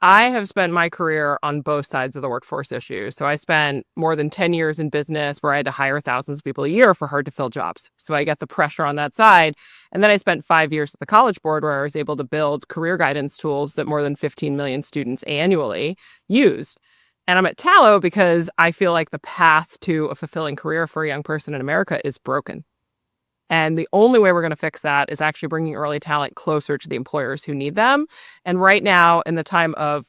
I have spent my career on both sides of the workforce issue. So I spent more than 10 years in business where I had to hire thousands of people a year for hard to fill jobs. So I get the pressure on that side. And then I spent 5 years at the College Board where I was able to build career guidance tools that more than 15 million students annually used. And I'm at Tallo because I feel like the path to a fulfilling career for a young person in America is broken. And the only way we're going to fix that is actually bringing early talent closer to the employers who need them. And right now, in the time of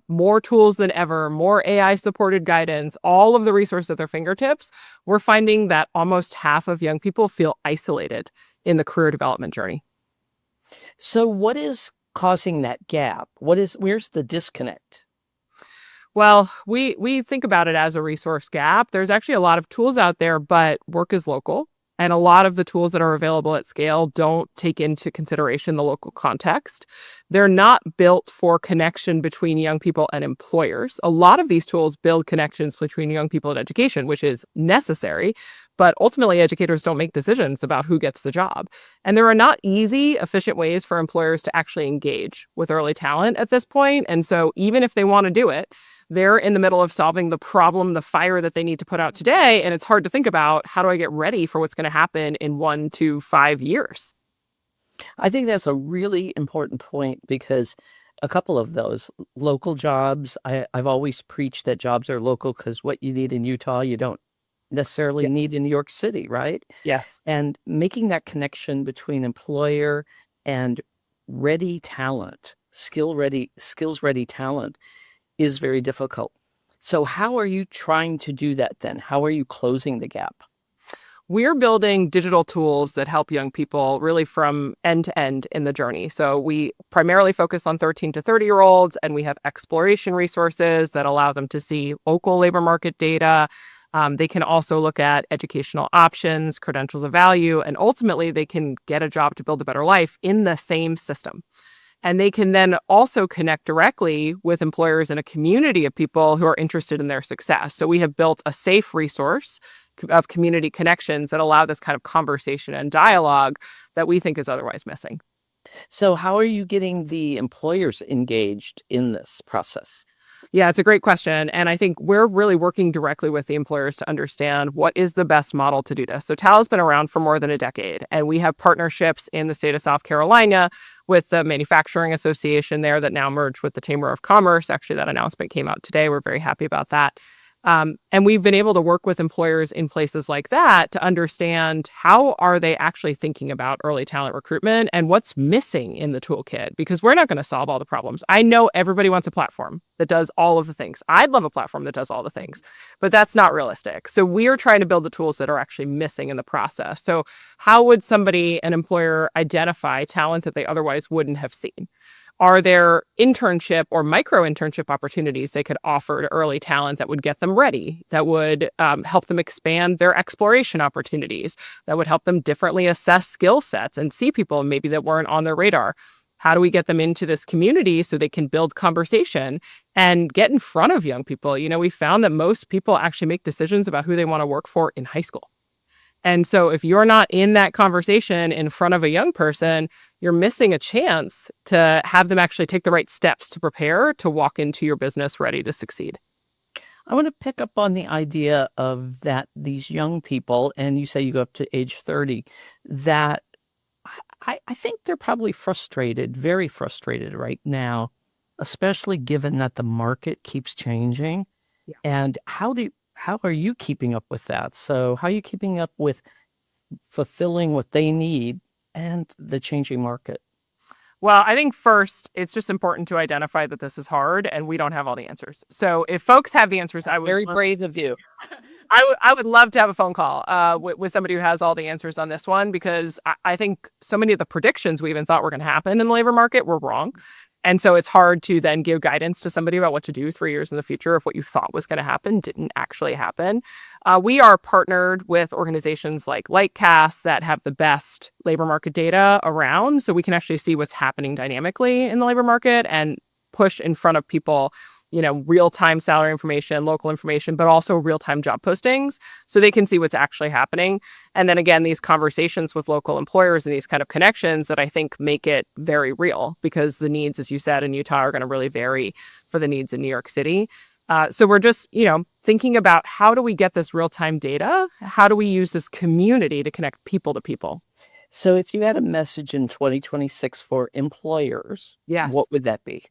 more tools than ever, more AI-supported guidance, all of the resources at their fingertips, we're finding that almost half of young people feel isolated in the career development journey. So what is causing that gap? Where's the disconnect? Well, we think about it as a resource gap. There's actually a lot of tools out there, but work is local. And a lot of the tools that are available at scale don't take into consideration the local context. They're not built for connection between young people and employers. A lot of these tools build connections between young people and education, which is necessary. But ultimately, educators don't make decisions about who gets the job. And there are not easy, efficient ways for employers to actually engage with early talent at this point. And so even if they want to do it, they're in the middle of solving the problem, the fire that they need to put out today. And it's hard to think about, how do I get ready for what's going to happen in 1 to 5 years? I think that's a really important point because a couple of those local jobs, I've always preached that jobs are local because what you need in Utah, you don't necessarily need Yes. in New York City, right? Yes. And making that connection between employer and ready talent, skills ready talent is very difficult. So how are you trying to do that then? How are you closing the gap? We're building digital tools that help young people really from end to end in the journey. So we primarily focus on 13 to 30-year-olds, and we have exploration resources that allow them to see local labor market data. They can also look at educational options, credentials of value, and ultimately they can get a job to build a better life in the same system. And they can then also connect directly with employers in a community of people who are interested in their success. So we have built a safe resource of community connections that allow this kind of conversation and dialogue that we think is otherwise missing. So how are you getting the employers engaged in this process? Yeah, it's a great question. And I think we're really working directly with the employers to understand what is the best model to do this. So Tal's been around for more than a decade, and we have partnerships in the state of South Carolina with the Manufacturing Association there that now merged with the Chamber of Commerce. Actually, that announcement came out today. We're very happy about that. And we've been able to work with employers in places like that to understand how are they actually thinking about early talent recruitment and what's missing in the toolkit, because we're not going to solve all the problems. I know everybody wants a platform that does all of the things. I'd love a platform that does all the things, but that's not realistic. So we're trying to build the tools that are actually missing in the process. So how would an employer identify talent that they otherwise wouldn't have seen? Are there internship or micro internship opportunities they could offer to early talent that would get them ready, that would help them expand their exploration opportunities, that would help them differently assess skill sets and see people maybe that weren't on their radar? How do we get them into this community so they can build conversation and get in front of young people? You know, we found that most people actually make decisions about who they want to work for in high school. And so if you're not in that conversation in front of a young person, you're missing a chance to have them actually take the right steps to prepare to walk into your business ready to succeed. I want to pick up on the idea of that these young people, and you say you go up to age 30, that I think they're probably frustrated, very frustrated right now, especially given that the market keeps changing. Yeah. And how are you keeping up with that? So how are you keeping up with fulfilling what they need and the changing market? Well, I think first, it's just important to identify that this is hard and we don't have all the answers. So if folks have the answers, Very brave of you. I would love to have a phone call with somebody who has all the answers on this one, because I think so many of the predictions we even thought were going to happen in the labor market were wrong. And so it's hard to then give guidance to somebody about what to do 3 years in the future if what you thought was going to happen didn't actually happen. We are partnered with organizations like Lightcast that have the best labor market data around, so we can actually see what's happening dynamically in the labor market and push in front of people, real-time salary information, local information, but also real-time job postings so they can see what's actually happening. And then again, these conversations with local employers and these kind of connections that I think make it very real because the needs, as you said, in Utah are going to really vary for the needs in New York City. So we're just, thinking about how do we get this real-time data? How do we use this community to connect people to people? So if you had a message in 2026 for employers, Yes. what would that be?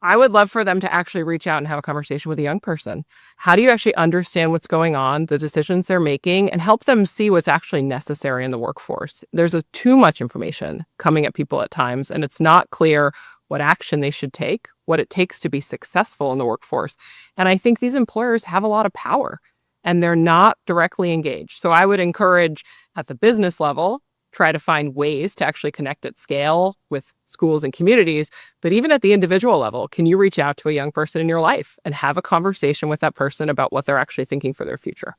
I would love for them to actually reach out and have a conversation with a young person. How do you actually understand what's going on, the decisions they're making, and help them see what's actually necessary in the workforce? There's too much information coming at people at times, and it's not clear what action they should take, what it takes to be successful in the workforce. And I think these employers have a lot of power, and they're not directly engaged. So I would encourage at the business level, try to find ways to actually connect at scale with schools and communities. But even at the individual level, can you reach out to a young person in your life and have a conversation with that person about what they're actually thinking for their future?